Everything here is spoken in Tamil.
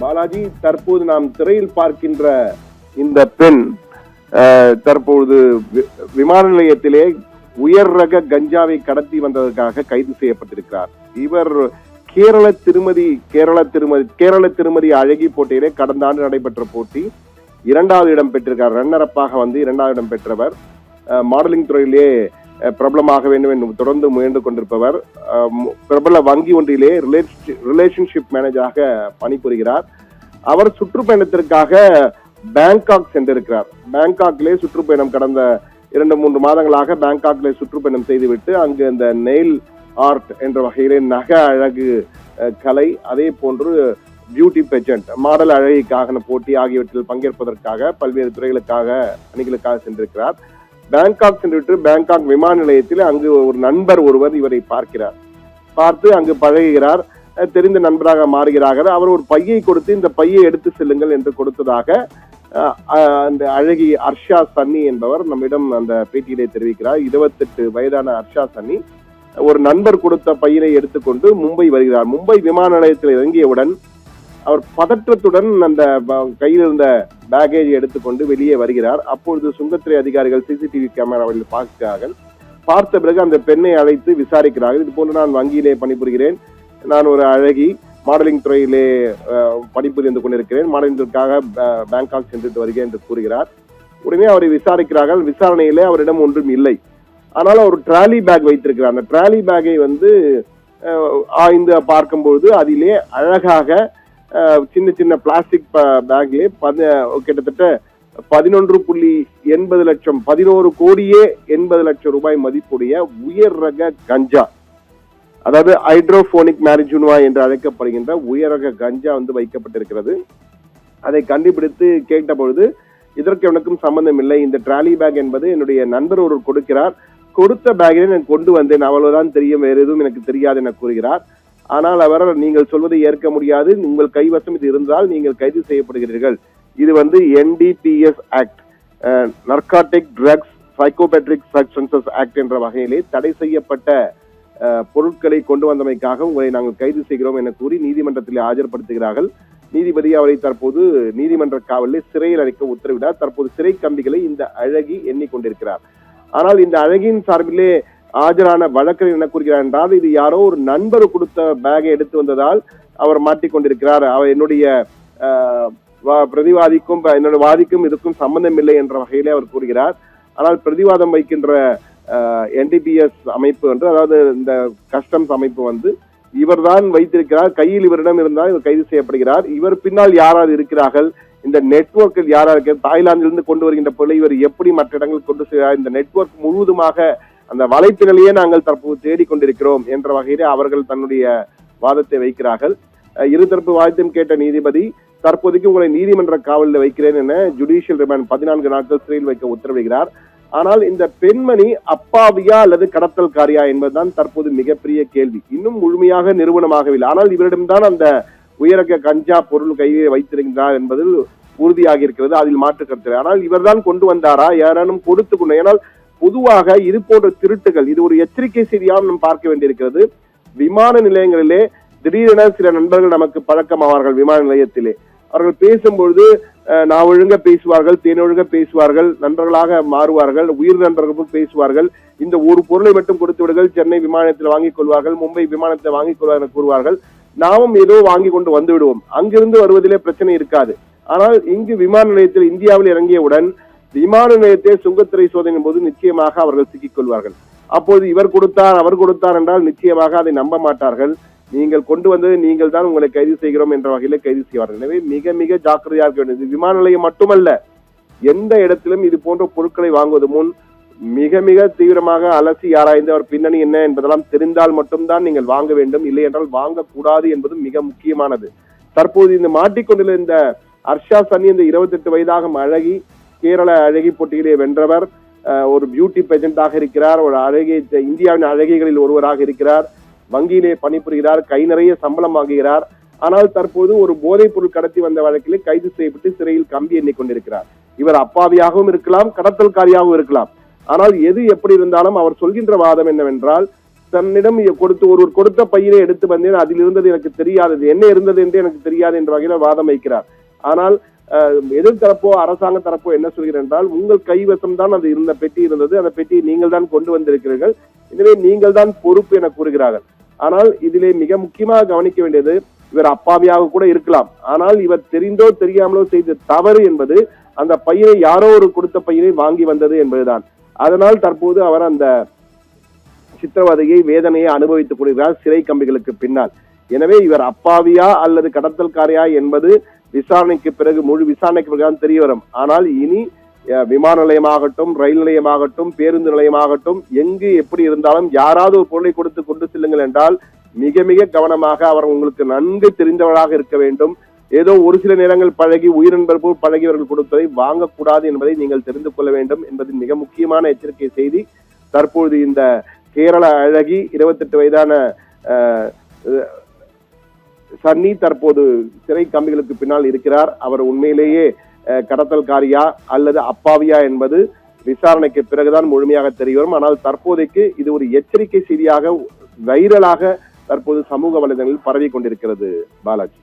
பாலாஜி, தற்போது நாம் திரையில் பார்க்கின்ற இந்த பெண் தற்போது விமான நிலையத்திலே உயர் ரக கஞ்சாவை கடத்தி வந்ததற்காக கைது செய்யப்பட்டிருக்கிறார். இவர் கேரள திருமதி அழகி போட்டியிலே கடந்த ஆண்டு நடைபெற்ற போட்டி 2வது இடம் பெற்றிருக்கார். ரன்னரப்பாக வந்து 2வது இடம் பெற்றவர். மாடலிங் துறையிலே பிரபலமாக வேண்டும் என்று தொடர்ந்து முயன்று கொண்டிருப்பவர். பிரபல வங்கி ஒன்றிலே ரிலேஷன்ஷிப் மேனேஜராக பணிபுரிகிறார். அவர் சுற்றுப்பயணத்திற்காக பேங்காக் சென்றிருக்கிறார். பேங்காக்கிலே சுற்றுப்பயணம் கடந்த 2-3 மாதங்களாக பேங்காக்கிலே சுற்றுப்பயணம் செய்துவிட்டு அங்கு இந்த நெயில் ஆர்ட் என்ற வகையிலே நக அழகு கலை, அதே போன்று பியூட்டி பெஜென்ட், மாடல் அழகிக்கான போட்டி ஆகியவற்றில் பங்கேற்பதற்காக பல்வேறு துறைகளுக்காக அணிகளுக்காக சென்றிருக்கிறார். பேங்காக் சென்றுவிட்டு பேங்காக் விமான நிலையத்தில் அங்கு ஒரு நண்பர் ஒருவர் இவரை பார்த்து அங்கு பழகுகிறார். தெரிந்த நண்பராக மாறுகிறார்கள். அவர் ஒரு பையை கொடுத்து இந்த பையை எடுத்து செல்லுங்கள் என்று கொடுத்ததாக அந்த அழகி அர்ஷா சன்னி என்பவர் நம்மிடம் அந்த பேட்டியிலே தெரிவிக்கிறார். 28 வயதான அர்ஷா சன்னி ஒரு நண்பர் கொடுத்த பையினை எடுத்துக்கொண்டு மும்பை வருகிறார். மும்பை விமான நிலையத்தில் இறங்கியவுடன் அவர் பதற்றத்துடன் அந்த கையில் இருந்த பேகேஜை எடுத்துக்கொண்டு வெளியே வருகிறார். அப்பொழுது சுங்கத்துறை அதிகாரிகள் சிசிடிவி கேமராவில் பார்க்கிறார்கள். பார்த்த பிறகு அந்த பெண்ணை அழைத்து விசாரிக்கிறார்கள். இது போன்று நான் வங்கியிலே பணிபுரிகிறேன், நான் ஒரு அழகி, மாடலிங் துறையிலே பணிபுரிந்து கொண்டிருக்கிறேன், மாடலிங்கிற்காக பேங்காக் சென்றுட்டு வருகிறேன் என்று கூறுகிறார். உடனே அவரை விசாரிக்கிறார்கள். விசாரணையிலே அவரிடம் ஒன்றும் இல்லை. ஆனால் அவர் டிராலி பேக் வைத்திருக்கிறார். அந்த டிராலி பேக்கை வந்து ஆய்ந்து பார்க்கும்போது அதிலே அழகாக சின்ன சின்ன பிளாஸ்டிக் பேக்லே கிட்டத்தட்ட 11.80 லட்சம் 11 கோடியே 80 லட்சம் ரூபாய் மதிப்புடைய உயர் ரக கஞ்சா, அதாவது ஹைட்ரோபோனிக் மேரிஜுனா என்று அழைக்கப்படுகின்ற உயர் ரக கஞ்சா வந்து வைக்கப்பட்டிருக்கிறது. அதை கண்டுபிடித்து கேட்ட பொழுது இதற்கு எனக்கும் சம்பந்தம் இல்லை, இந்த டிராலி பேக் என்பது என்னுடைய நண்பர் ஒருவர் கொடுக்கிறார், கொடுத்த பேக்கிலே நான் கொண்டு வந்தேன், அவ்வளவுதான் தெரியும், வேறு எதுவும் எனக்கு தெரியாது என கூறுகிறார். ஆனால் அவர், நீங்கள் சொல்வதை ஏற்க முடியாது, உங்கள் கைவசம் இது இருந்தால் நீங்கள் கைது செய்யப்படுகிறீர்கள், இது வந்து NDPS act, narcotic drugs psychotropic substances act என்ற வகையிலே தடை செய்யப்பட்ட பொருட்களை கொண்டு வந்தமைக்காக உங்களை நாங்கள் கைது செய்கிறோம் என கூறி நீதிமன்றத்தில் ஆஜர்படுத்துகிறார்கள். நீதிபதி அவரை தற்போது நீதிமன்ற காவலில் சிறையில் அடைக்க உத்தரவிட்டார். தற்போது சிறை கம்பிகளை இந்த அழகி எண்ணிக்கொண்டிருக்கிறார். ஆனால் இந்த அழகியின் சார்பிலே ஆஜரான வழக்கறிஞர் என்ன கூறுகிறார் என்றால், இது யாரோ ஒரு நண்பர் கொடுத்த பேகை எடுத்து வந்ததால் அவர் மாட்டிக்கொண்டிருக்கிறார், அவர் என்னுடைய பிரதிவாதிக்கும் என்னுடைய வாதிக்கும் இதுக்கும் சம்பந்தம் இல்லை என்ற வகையிலே அவர் கூறுகிறார். ஆனால் பிரதிவாதம் வைக்கின்ற NDPS அமைப்பு என்று, அதாவது இந்த கஸ்டம்ஸ் அமைப்பு வந்து இவர்தான் வைத்திருக்கிறார், கையில் இவரிடம் இருந்தால் இவர் கைது செய்யப்படுகிறார், இவர் பின்னால் யாராவது இருக்கிறார்கள், இந்த நெட்வொர்க்கில் யாரா இருக்க, தாய்லாந்திலிருந்து கொண்டு வருகின்ற பொருளை இவர் எப்படி மற்ற இடங்களுக்கு கொண்டு செல்கிறார், இந்த நெட்வொர்க் முழுவதுமாக அந்த வலைப்பினலையே நாங்கள் தற்போது தேடிக்கொண்டிருக்கிறோம் என்ற வகையிலே அவர்கள் தன்னுடைய வாதத்தை வைக்கிறார்கள். இருதரப்பு வாதத்தையும் கேட்ட நீதிபதி, தற்போதைக்கு உங்களை நீதிமன்ற காவலில் வைக்கிறேன் என ஜுடிஷியல் ரிமாண்ட் 14 நாட்கள் சிறையில் வைக்க உத்தரவிடுகிறார். ஆனால் இந்த பெண்மணி அப்பாவியா அல்லது கடத்தல்காரியா என்பதுதான் தற்போது மிகப்பெரிய கேள்வி. இன்னும் முழுமையாக நிறுவனமாகவில்லை. ஆனால் இவரிடம்தான் அந்த உயரக கஞ்சா பொருள் கையை வைத்திருக்கிறார் என்பதில் உறுதியாகி இருக்கிறது, அதில் மாற்று கருத்து. ஆனால் இவர்தான் கொண்டு வந்தாரா, யாரானும் கொடுத்து கொண்டு, ஏனால் பொதுவாக இது போன்ற திருட்டுகள், இது ஒரு எச்சரிக்கை செய்தியாக நாம் பார்க்க வேண்டியிருக்கிறது. விமான நிலையங்களிலே திடீரென சில நண்பர்கள் நமக்கு பழக்கமாவார்கள். விமான நிலையத்திலே அவர்கள் பேசும்பொழுது நான் ஒழுங்க பேசுவார்கள், தேனொழுங்க பேசுவார்கள், நண்பர்களாக மாறுவார்கள், உயிர் நண்பர்கள் பேசுவார்கள். இந்த ஒரு பொருளை மட்டும் கொடுத்து விடுங்கள், சென்னை விமானத்தில் வாங்கிக் கொள்வார்கள், மும்பை விமானத்தில் வாங்கிக் கொள்வார்கள் கூறுவார்கள். நாமும் ஏதோ வாங்கி கொண்டு வந்து விடுவோம், அங்கிருந்து வருவதிலே பிரச்சனை இருக்காது. ஆனால் இங்கு விமான நிலையத்தில் இந்தியாவில் இறங்கியவுடன் விமான நிலையத்தை சுங்கத்துறை சோதனையின் போது நிச்சயமாக அவர்கள் சிக்கிக் கொள்வார்கள். அப்போது இவர் கொடுத்தார் அவர் கொடுத்தார் என்றால் நிச்சயமாக அதை நம்ப மாட்டார்கள். நீங்கள் கொண்டு வந்தது நீங்கள் தான், உங்களை கைது செய்கிறோம் என்ற வகையில கைது செய்வார்கள். எனவே மிக மிக ஜாக்கிரதையாக இருக்க வேண்டியது. விமான நிலையம் மட்டுமல்ல, எந்த இடத்திலும் இது போன்ற பொருட்களை வாங்குவது முன் மிக மிக தீவிரமாக அலசி ஆராய்ந்து அவர் பின்னணி என்ன என்பதெல்லாம் தெரிந்தால் மட்டும்தான் நீங்கள் வாங்க வேண்டும், இல்லை என்றால் வாங்கக்கூடாது என்பது மிக முக்கியமானது. தற்போது இந்த மாட்டிக்கொண்டுள்ள இந்த அர்ஷா சன்னி, இந்த 28 வயதாக அழகி, கேரள அழகி போட்டியிலே வென்றவர், ஒரு பியூட்டி பெஜென்டாக இருக்கிறார், ஒரு அழகி, இந்தியாவின் அழகிகளில் ஒருவராக இருக்கிறார், வங்கியிலே பணிபுரிகிறார், கை நிறைய சம்பளம் வாங்குகிறார். ஆனால் தற்போது ஒரு போதைப் பொருள் கடத்தி வந்த வழக்கிலே கைது செய்யப்பட்டு சிறையில் கம்பி எண்ணிக்கொண்டிருக்கிறார். இவர் அப்பாவியாகவும் இருக்கலாம், கடத்தல்காரியாகவும் இருக்கலாம். ஆனால் எது எப்படி இருந்தாலும் அவர் சொல்கின்ற வாதம் என்னவென்றால், தன்னிடம் கொடுத்து ஒருவர் கொடுத்த பையனை எடுத்து வந்தேன், அதில் இருந்தது எனக்கு தெரியாதது, என்ன இருந்தது என்று எனக்கு தெரியாது என்ற வகையில் வாதம் வைக்கிறார். ஆனால் எதிர்த்தரப்போ அரசாங்க தரப்போ என்ன சொல்கிறேன் என்றால், உங்கள் கைவசம் தான் அது இருந்த பெட்டி இருந்தது, அந்த பெட்டியை நீங்கள் தான் கொண்டு வந்திருக்கிறீர்கள், எனவே நீங்கள் தான் பொறுப்பு என கூறுகிறார்கள். ஆனால் இதிலே மிக முக்கியமாக கவனிக்க வேண்டியது, இவர் அப்பாவியாக கூட இருக்கலாம், ஆனால் இவர் தெரிந்தோ தெரியாமலோ செய்த தவறு என்பது அந்த பையனை யாரோ ஒரு கொடுத்த பையனை வாங்கி வந்தது என்பதுதான். அதனால் தற்போது அவர் அந்த சித்திரவதையை வேதனையை அனுபவித்துக் கொள்கிறார் சிறை கம்பிகளுக்கு பின்னால். எனவே இவர் அப்பாவியா அல்லது கடத்தல்காரியா என்பது விசாரணைக்கு பிறகு, முழு விசாரணைக்கு பிறகுதான் தெரிய வரும். ஆனால் இனி விமான நிலையமாகட்டும், ரயில் நிலையமாகட்டும், பேருந்து நிலையமாகட்டும், எங்கு எப்படி இருந்தாலும் யாராவது ஒரு பொருளை கொடுத்து கொண்டு செல்லுங்கள் என்றால் மிக மிக கவனமாக அவர் உங்களுக்கு நன்கு தெரிந்தவராக இருக்க வேண்டும். ஏதோ ஒரு சில நேரங்கள் பழகி உயிரின்பு பழகியவர்கள் கொடுப்பதை வாங்கக்கூடாது என்பதை நீங்கள் தெரிந்து கொள்ள வேண்டும் என்பது மிக முக்கியமான எச்சரிக்கை செய்தி. தற்போது இந்த கேரள அழகி 28 வயதான சன்னி தற்போது சிறை கம்பிகளுக்கு பின்னால் இருக்கிறார். அவர் உண்மையிலேயே கடத்தல்காரியா அல்லது அப்பாவியா என்பது விசாரணைக்கு பிறகுதான் முழுமையாக தெரிய வரும். ஆனால் தற்போதைக்கு இது ஒரு எச்சரிக்கை செய்தியாக வைரலாக தற்போது சமூக வலைதளங்களில் பரவி கொண்டிருக்கிறது. பாலாஜி.